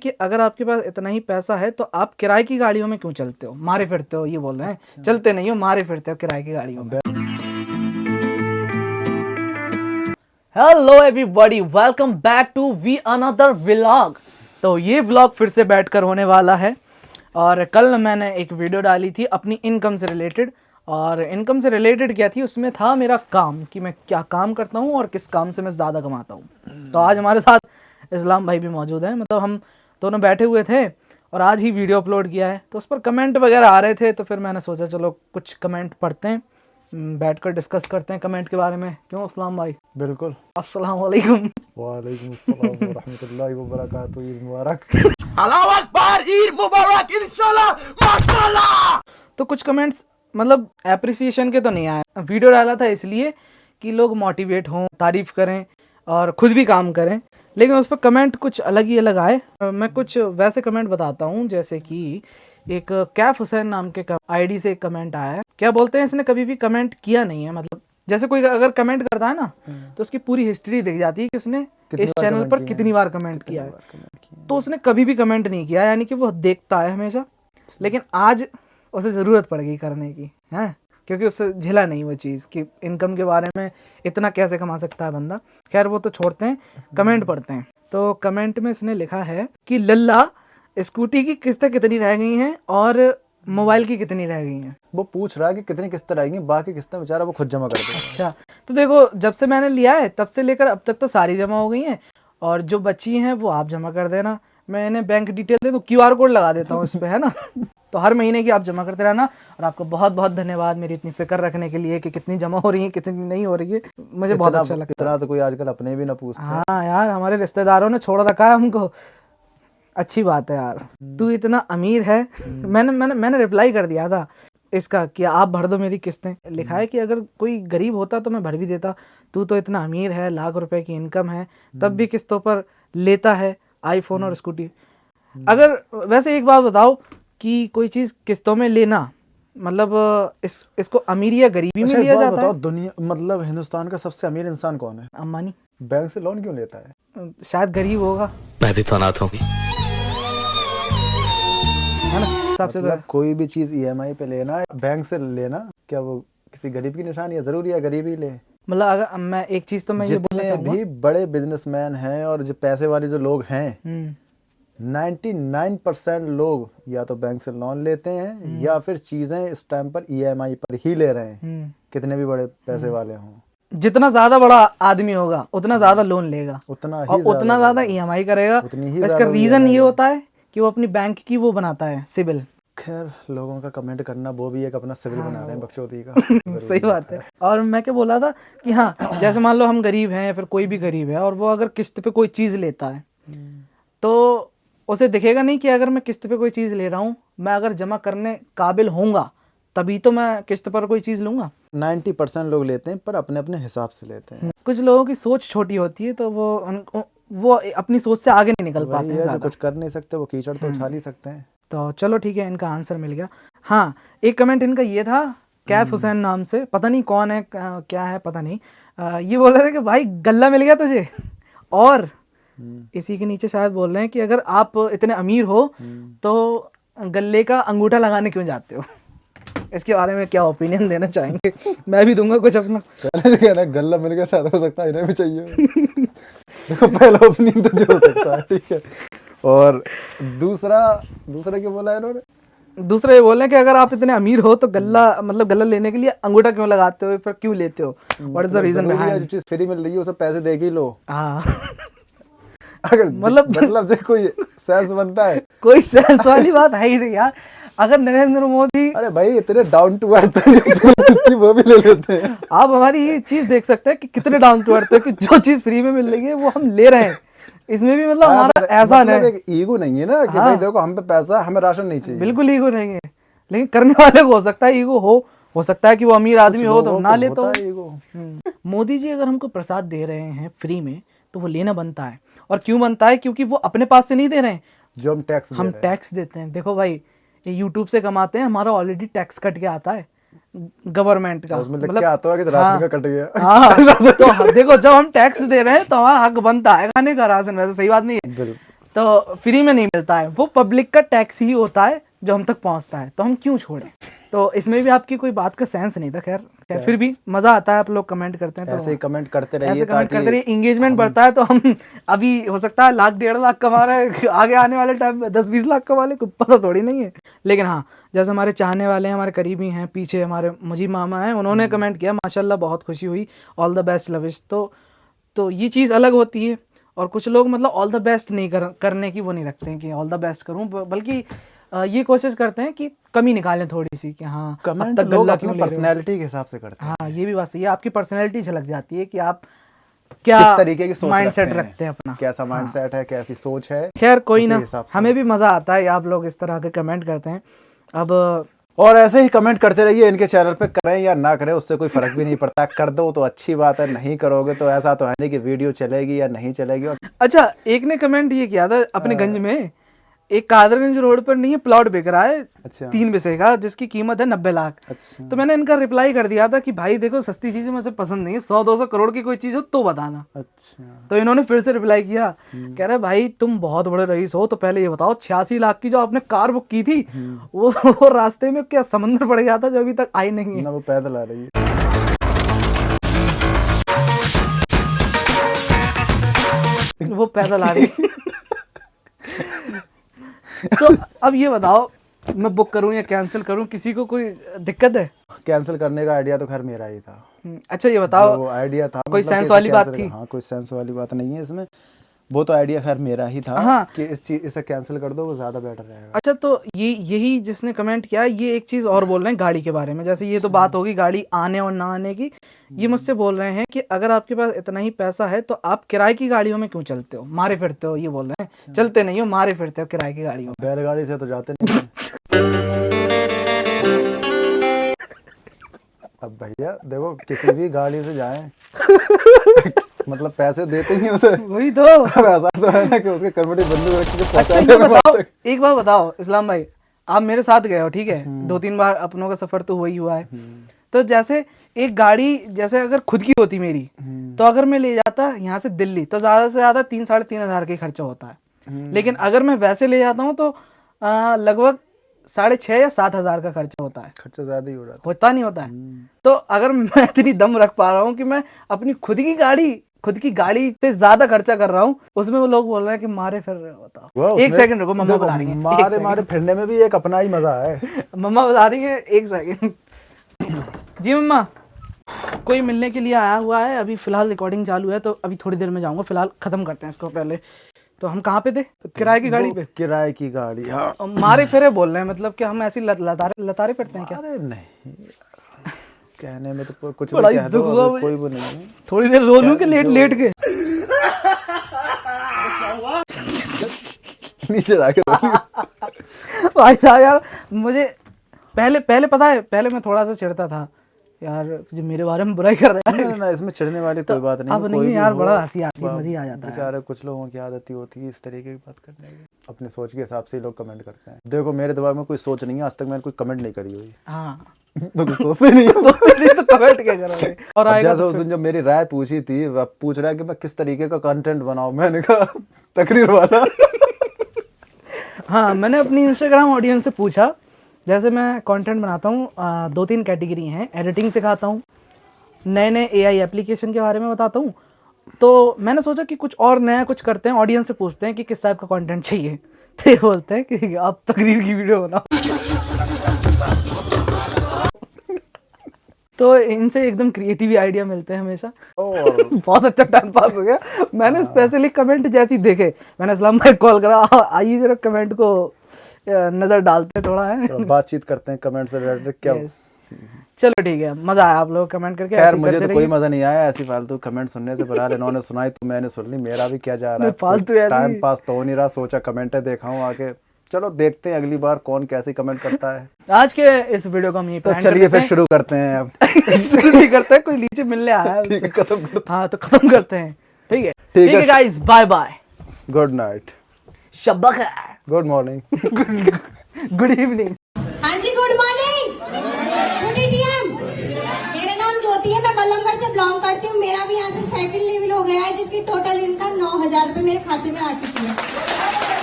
कि अगर आपके पास इतना ही पैसा है तो आप किराए की गाड़ियों में क्यों चलते हो, मारे फिरते हो, ये बोल रहे हैं। चलते नहीं हो, मारे फिरते हो किराए की गाड़ियों में। Hello everybody, welcome back to we another vlog. तो ये व्लॉग फिर से बैठकर होने वाला है। और कल मैंने एक वीडियो डाली थी अपनी इनकम से रिलेटेड, और इनकम से रिलेटेड क्या थी, उसमें था मेरा काम, कि मैं क्या काम करता हूँ और किस काम से मैं ज़्यादा कमाता हूँ। तो आज हमारे साथ इस्लाम भाई भी मौजूद हैं, मतलब हम दोनों बैठे हुए थे और आज ही वीडियो अपलोड किया है। तो उस पर कमेंट वगैरह आ रहे थे, तो फिर मैंने सोचा चलो कुछ कमेंट पढ़ते हैं, बैठकर डिस्कस करते हैं कमेंट के बारे में। क्यों इस्लाम भाई? बिल्कुल। अस्सलाम वालेकुम। वालेकुम अस्सलाम व रहमतुल्लाहि व बरकातहू। ईद मुबारक। अल्लाहू अकबर, ईद मुबारक इंशाल्लाह माशाल्लाह। तो कुछ कमेंट्स मतलब एप्रिसिएशन के तो नहीं आए। वीडियो डाला था इसलिए कि लोग मोटिवेट हों, तारीफ करें और खुद भी काम करें, लेकिन उस पर कमेंट कुछ अलग ही अलग आए। मैं कुछ वैसे कमेंट बताता हूँ, जैसे कि एक कैफ हुसैन नाम के आईडी से एक कमेंट आया है। क्या बोलते हैं, इसने कभी भी कमेंट किया नहीं है, मतलब जैसे कोई अगर कमेंट करता है ना तो उसकी पूरी हिस्ट्री दिख जाती है कि उसने इस चैनल पर कितनी बार कमेंट किया है। तो उसने कभी भी कमेंट नहीं किया, यानी कि वो देखता है हमेशा, लेकिन आज उसे ज़रूरत पड़ गई करने की, है, क्योंकि उससे झेला नहीं वो चीज़ कि इनकम के बारे में इतना कैसे कमा सकता है बंदा। खैर वो तो छोड़ते हैं, कमेंट पढ़ते हैं। तो कमेंट में इसने लिखा है कि लल्ला, स्कूटी की किस्तें कितनी रह गई हैं और मोबाइल की कितनी रह गई हैं। वो पूछ रहा है कि कितनी किस्तें रहेंगी, बाकी किस्तें बेचारा वो खुद जमा कर देगा। अच्छा, तो देखो जब से मैंने लिया है तब से लेकर अब तक तो सारी जमा हो गई हैं, और जो बची हैं वो आप जमा कर देना। मैंने बैंक डिटेल दे तो क्यूआर कोड लगा देता हूँ इस पर, है ना। तो हर महीने की आप जमा करते रहना। और आपको बहुत बहुत धन्यवाद मेरी इतनी फिक्र रखने के लिए कि कितनी जमा हो रही है कितनी नहीं हो रही है। मुझे बहुत अच्छा लगता है। इतना तो कोई आजकल अपने भी ना पूछता। हाँ यार, हमारे रिश्तेदारों ने छोड़ रखा है हमको। अच्छी बात है यार, तू इतना अमीर है। मैंने रिप्लाई कर दिया था इसका कि आप भर दो मेरी किस्तें। लिखा है कि अगर कोई गरीब होता तो मैं भर भी देता, तू तो इतना अमीर है, लाख रुपए की इनकम है, तब भी किस्तों पर लेता है आईफोन और स्कूटी। अगर वैसे एक बात बताओ कि कोई चीज़ किस्तों में लेना मतलब इसको अमीरी या गरीबी में लिया जाता है? दुनिया मतलब हिंदुस्तान का सबसे अमीर इंसान कौन है? अंबानी। बैंक से लोन क्यों लेता है? शायद गरीब होगा, मैं भी तो अनाथ हूँ। है ना, सबसे मतलब कोई भी चीज ईएमआई पे लेना, बैंक से लेना, क्या वो किसी गरीब की निशानी है? जरूरी है गरीबी ले? मतलब अगर मैं एक चीज तो मैं ये बोलना चाहूंगा, भी बड़े बिजनेसमैन हैं और जो पैसे वाले जो लोग हैं, 99% लोग या तो बैंक से लोन लेते हैं या फिर चीजें इस टाइम पर ईएमआई पर ही ले रहे हैं। कितने भी बड़े पैसे वाले हों, जितना ज्यादा बड़ा आदमी होगा उतना ज्यादा लोन लेगा, उतना और उतना ज्यादा ईएमआई करेगा। इसका रीजन ये होता है कि वो अपनी बैंक की वो बनाता है, सिबिल। खैर, लोगों का कमेंट करना वो भी एक अपना सिविल बना रहे हैं बकचोदी का। सही बात है। और मैं क्या बोला था कि हाँ, जैसे मान लो हम गरीब हैं या फिर कोई भी गरीब है और वो अगर किस्त पे कोई चीज लेता है तो उसे दिखेगा नहीं कि अगर मैं किस्त पे कोई चीज ले रहा हूँ, मैं अगर जमा करने काबिल होऊंगा तभी तो मैं किस्त पर कोई चीज लूंगा। 90% लोग लेते हैं, पर अपने अपने हिसाब से लेते हैं। कुछ लोगों की सोच छोटी होती है, तो वो अपनी सोच से आगे नहीं निकल पाते हैं। जो कुछ कर नहीं सकते वो कीचड़ तो उछाल ही सकते हैं। तो चलो ठीक है, इनका आंसर मिल गया। हाँ, एक कमेंट इनका ये था, कैफ हुसैन नाम से, पता नहीं कौन है, क्या है पता नहीं। ये बोल रहे थे कि भाई गल्ला मिल गया तुझे, और इसी के नीचे शायद बोल रहे हैं कि अगर आप इतने अमीर हो तो गल्ले का अंगूठा लगाने क्यों जाते हो। इसके बारे में क्या ओपिनियन देना चाहेंगे? मैं भी दूंगा कुछ अपना। कहना गल्ला मिल गया, शायद हो सकता है इन्हें भी चाहिए। देखो, पहला ओपिनियन तो जो हो सकता है, ठीक है। और दूसरा क्या बोला है इन्होंने? दूसरा ये बोल रहे हैं कि अगर आप इतने अमीर हो तो गल्ला मतलब गल्ला लेने के लिए अंगूठा क्यों लगाते हो, फिर क्यों लेते हो, what is the reason behind? जो चीज फ्री मिल रही है उसे पैसे दे के लो। हाँ, अगर मतलब जो कोई सेंस बनता है, कोई सेंस वाली बात है ही नहीं यार। अगर नरेंद्र मोदी, अरे भाई इतने डाउन टू अर्थ वो भी ले लेते हैं। आप हमारी ये चीज देख सकते हैं कि कितने डाउन टू अर्थ है कि जो चीज फ्री में मिल रही है वो हम ले रहे हैं। इसमें भी मतलब हमारा ऐसा मतलब एक ईगो नहीं है ना कि भाई देखो हम पे पैसा, हमें राशन नहीं चाहिए। बिल्कुल ईगो नहीं है, लेकिन करने वाले को हो सकता है ईगो हो सकता है कि वो अमीर आदमी हो तो ना ले। तो मोदी जी अगर हमको प्रसाद दे रहे हैं फ्री में तो वो लेना बनता है। और क्यों बनता है? क्योंकि वो अपने पास से नहीं दे रहे हैं, जो हम टैक्स देते हैं। देखो भाई, ये यूट्यूब से कमाते हैं, हमारा ऑलरेडी टैक्स कट के आता है गवर्नमेंट का, मतलब क्या आता है कि राशन का कट गया। हाँ, तो देखो जब हम टैक्स दे रहे हैं तो हमारा हक बनता है खाने का राशन। वैसे सही बात नहीं है, तो फ्री में नहीं मिलता है, वो पब्लिक का टैक्स ही होता है जो हम तक पहुंचता है, तो हम क्यों छोड़ें। तो इसमें भी आपकी कोई बात का सेंस नहीं था। खैर फिर भी मजा आता है, आप लोग कमेंट करते हैं तो ऐसे ही कमेंट करते रहिए, ऐसे कमेंट करते ताकि रहिए, इंगेजमेंट बढ़ता है तो हम अभी हो सकता है 1 लाख 1.5 लाख कमा रहे हैं, आगे आने वाले टाइम में 10-20 लाख कमा ले, कुछ पता थोड़ी नहीं है। लेकिन हाँ, जैसे हमारे चाहने वाले हैं, हमारे करीबी हैं, पीछे हमारे मुजीब मामा हैं, उन्होंने कमेंट किया माशाल्लाह बहुत खुशी हुई, ऑल द बेस्ट लविश। तो ये चीज़ अलग होती है। और कुछ लोग मतलब ऑल द बेस्ट नहीं करने की वो नहीं रखते हैं कि ऑल द बेस्ट करूं, बल्कि ये कोशिश करते हैं कि कमी निकालें थोड़ी सी कि हाँ अब कमेंट तक लोग गल्ला अपनी क्यों ले रहे हो। पर्सनैलिटी के हिसाब से करते हैं। हाँ, ये भी बात सही है, आपकी पर्सनैलिटी झलक जाती है कि आप क्या किस तरीके की सोच माइंडसेट रखते हैं अपना, कैसा माइंडसेट है, कैसी सोच है। खैर कोई उसी ना, हिसाब से। हमें भी मजा आता है आप लोग इस तरह के कमेंट करते हैं। अब और ऐसे ही कमेंट करते रहिए, इनके चैनल पे करें या ना करें उससे कोई फर्क भी नहीं पड़ता, कर दो तो अच्छी बात है, नहीं करोगे तो ऐसा तो है नहीं कि वीडियो चलेगी या नहीं चलेगी। और अच्छा, एक ने कमेंट ये किया था अपने गंज में, एक कादरगंज रोड पर नहीं है प्लॉट बिक रहा है अच्छा 3 बिस्से का, जिसकी कीमत है 90 लाख। अच्छा तो मैंने इनका रिप्लाई कर दिया था कि भाई देखो सस्ती चीजें मुझे पसंद नहीं है, 100-200 करोड़ की कोई चीज हो तो बताना। अच्छा तो इन्होंने फिर से रिप्लाई किया, कह रहे भाई तुम बहुत बड़े रईस हो, तो पहले ये बताओ 86 लाख की जो आपने कार बुक की थी वो रास्ते में क्या समंदर पड़ गया था जो अभी तक आई नहीं है। ना वो पैदल आ रही है। वो पैदल आ रही है। तो अब ये बताओ मैं बुक करूं या कैंसिल करूं, किसी को कोई दिक्कत है? कैंसिल करने का आइडिया तो खैर मेरा ही था। अच्छा ये बताओ, वो आइडिया था, कोई मतलब सेंस कि वाली इसे बात cancel थी? हाँ, कोई सेंस वाली बात नहीं है इसमें, वो तो आइडिया खैर मेरा ही था। हाँ। कि इसे कैंसिल कर दो, वो ज्यादा बेटर रहेगा। अच्छा तो यही जिसने कमेंट किया, ये एक चीज और बोल रहे हैं गाड़ी के बारे में। जैसे ये तो बात होगी गाड़ी आने और ना आने की, ये मुझसे बोल रहे हैं कि अगर आपके पास इतना ही पैसा है तो आप किराए की गाड़ियों में क्यों चलते हो, मारे फिरते हो। ये बोल रहे हैं चलते नहीं हो, मारे फिरते हो किराए की गाड़ियों में। बैलगाड़ी से तो जाते नहीं हैं। अब भैया देखो, किसी भी गाड़ी से जाएं मतलब पैसे देते ही हैं उसे। वही तो। अब ऐसा तो है ना कि उसके कन्वर्टी बंदूक रख के अच्छा पहुंचाने ये में बताओ, बात है। एक बात बताओ इस्लाम भाई, आप मेरे साथ गए हो ठीक है, 2-3 बार अपनों का सफर तो वही हुआ है। तो जैसे एक गाड़ी जैसे अगर खुद की होती मेरी, तो अगर मैं ले जाता यहाँ से दिल्ली तो ज्यादा से ज्यादा 3-3.5 हज़ार का खर्चा होता है। लेकिन अगर मैं वैसे ले जाता हूँ तो लगभग 6.5 या 7 हज़ार का खर्चा होता है। खर्चा ज्यादा ही हो रहा था। होता नहीं होता है। तो अगर मैं इतनी दम रख पा रहा हूँ कि मैं अपनी खुद की गाड़ी से ज्यादा खर्चा कर रहा हूँ, उसमें वो लोग बोल रहे हैं कि मारे फिर रहे हो। बताओ, एक सेकंड रुको, मम्मा बुला रही है। मारे मारे फिरने में भी एक अपना ही मजा है। मम्मा बुला रही है, एक सेकंड। जी मम्मा, कोई मिलने के लिए आया हुआ है, अभी फिलहाल रिकॉर्डिंग चालू है तो अभी थोड़ी देर में जाऊंगा, फिलहाल खत्म करते हैं इसको पहले। तो हम कहाँ पे थे? किराए की गाड़ी पे। किराए की गाड़ी, हाँ। मारे फिरे बोल रहे हैं, मतलब कि हम ऐसी लतारे फिरते हैं क्या? अरे नहीं, कहने में तो कुछ बड़ा भी ही कह दो, दुख हुआ अभी कोई वो नहीं है। थोड़ी देर रो लूं कि लेट के। नीचे जाके भाई साहब यार, मुझे पहले पता है, पहले मैं थोड़ा सा चिढ़ता था यार, जो मेरे बारे में बुराई कर रहा है। ना इसमें चिढ़ने वाली कोई बात नहीं अब है, नहीं कोई भी यार, हो, बड़ा हंसी आती है, मजा ही आ जाता है। बेचारे कुछ लोगों की आदत ही होती है इस तरीके की बात करने की। अपनी सोच के हिसाब से ही लोग कमेंट करते हैं। देखो मेरे दिमाग में कोई सोच नहीं है, आज तक मैंने कोई कमेंट नहीं करी हुई। हाँ मैं कुछ सोचते नहीं सोचते नहीं तो कमेंट क्या करोगे। और अब आएगा जैसे उस दिन जब मेरी राय पूछी थी, अब पूछ रहा है कि मैं किस तरीके का कंटेंट बनाऊं, मैंने कहा तकरीर वाला। हाँ, मैंने अपनी इंस्टाग्राम ऑडियंस से पूछा, जैसे मैं कंटेंट बनाता हूँ 2-3 कैटेगरी हैं। एडिटिंग सिखाता हूँ, नए AI एप्लीकेशन के बारे में बताता हूँ। तो मैंने सोचा कि कुछ और नया कुछ करते हैं, ऑडियंस से पूछते हैं कि किस टाइप का कंटेंट चाहिए। तो ये बोलते हैं कि आप तकरीर की वीडियो बनाओ। तो इनसे एकदम क्रिएटिव आइडिया मिलते हैं हमेशा। और बहुत अच्छा टाइम पास हो गया। मैंने स्पेशली कमेंट जैसे ही देखे, मैंने इस्लाम भाई कॉल करा, आइए जरा कमेंट को नजर डालते थोड़ा है, बातचीत करते हैं कमेंट से रिलेटेड क्या। चलो ठीक है, मजा आया आप लोग कमेंट करके। खैर मुझे तो कोई मजा नहीं आया ऐसी फालतू कमेंट सुनने से। बहरहाल इन्होंने सुनाई तो मैंने सुन ली, मेरा भी क्या जा रहा है, फालतू टाइम पास तो हो नहीं रहा। सोचा कमेंटें देखा हूँ आके, चलो देखते हैं अगली बार कौन कैसे कमेंट करता है। आज के इस वीडियो को हम यहीं तो पे चलिए फिर शुरू करते हैं अब। शुरू नहीं करते, कोई नीचे मिलने आया है उससे। खत्म करते हाँ तो खत्म करते हैं, ठीक है। ठीक ठीक है guys, bye bye, good night, शब्बा खैर, गुड मॉर्निंग, गुड इवनिंग। हाँ जी, गुड मॉर्निंग, गुड ईटीएम। मेरा नाम ज्योति है, मैं बल्लमगढ़ से बिलोंग करती हूँ। करती हूँ, मेरा भी यहाँ से सेकंड लेवल हो गया है, जिसकी टोटल इनकम 9,000 रुपए मेरे खाते में आ चुकी है।